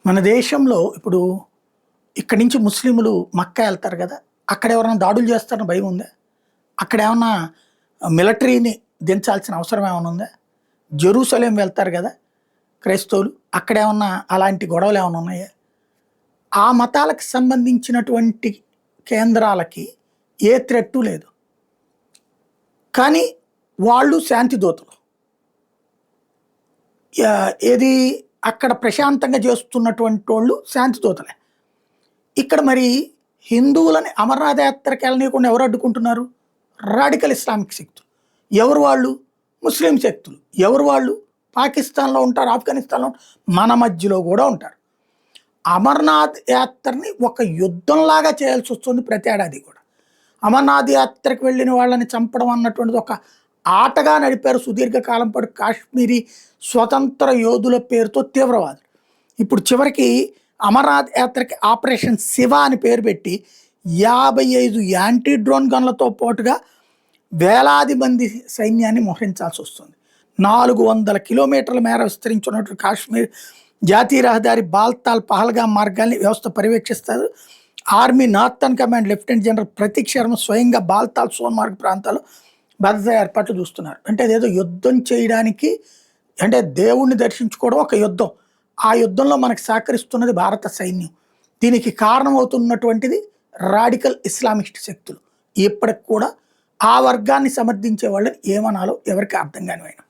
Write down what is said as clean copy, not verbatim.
మన దేశంలో ఇప్పుడు ఇక్కడి నుంచి ముస్లింలు మక్కా వెళ్తారు కదా! అక్కడ ఎవరైనా దాడులు చేస్తారని భయం ఉందా? అక్కడ ఏమన్నా మిలిటరీని దించాల్సిన అవసరం ఏమైనా ఉందా? జెరూసలేం వెళ్తారు కదా! క్రైస్తవులు. అక్కడేమన్నా అలాంటి గొడవలేమన్నా ఉన్నాయా? ఆ మతాలకు సంబంధించినటువంటి కేంద్రాలకి ఏ థ్రెట్టు లేదు. కానీ వాళ్ళు శాంతి దూతలు. ఏది అక్కడ ప్రశాంతంగా చేస్తున్నటువంటోళ్ళు శాంతి దూతలే. ఇక్కడ మరి హిందువులని అమర్నాథ్ యాత్రకి వెళ్ళనీయకుండా ఎవరు అడ్డుకుంటున్నారు? రాడికల్ ఇస్లామిక్ శక్తులు. ఎవరు వాళ్ళు? ముస్లిం శక్తులు. ఎవరు వాళ్ళు? పాకిస్తాన్‌లో ఉంటారు, ఆఫ్ఘనిస్తాన్‌లో మన మధ్యలో కూడా ఉంటారు. అమర్నాథ్ యాత్రని ఒక యుద్ధంలాగా చేయాల్సొస్తుంది ప్రతి ఏడాది కూడా. అమర్నాథ్ యాత్రకు వెళ్ళిన వాళ్ళని చంపడం అన్నటువంటిది ఒక ఆటగా నడిపారు సుదీర్ఘకాలం పాటు కాశ్మీరీ స్వతంత్ర యోధుల పేరుతో తీవ్రవాదులు. ఇప్పుడు చివరికి అమర్నాథ్ యాత్రకి ఆపరేషన్ శివ అని పేరు పెట్టి 55 యాంటీ డ్రోన్ గన్లతో పాటుగా వేలాది మంది సైన్యాన్ని మోహరించాల్సి వస్తుంది. 400 కిలోమీటర్ల మేర విస్తరించున్నటువంటి కాశ్మీర్ జాతీయ రహదారి బాల్తాల్ పహల్గామ్ మార్గాల్ని వ్యవస్థ పర్యవేక్షిస్తారు. Army northern command lieutenant general Prateek Sharma స్వయంగా బాల్తాల్ సోన్మార్గ్ ప్రాంతాల్లో భద్రతా ఏర్పాట్లు చూస్తున్నారు. అంటే అదేదో యుద్ధం చేయడానికి, అంటే దేవుణ్ణి దర్శించుకోవడం ఒక యుద్ధం. ఆ యుద్ధంలో మనకు సహకరిస్తున్నది భారత సైన్యం. దీనికి కారణమవుతున్నటువంటిది రాడికల్ ఇస్లామిస్ట్ శక్తులు. ఇప్పటికి కూడా ఆ వర్గాన్ని సమర్థించే వాళ్ళని ఏమనాలో ఎవరికి అర్థం కానివైన.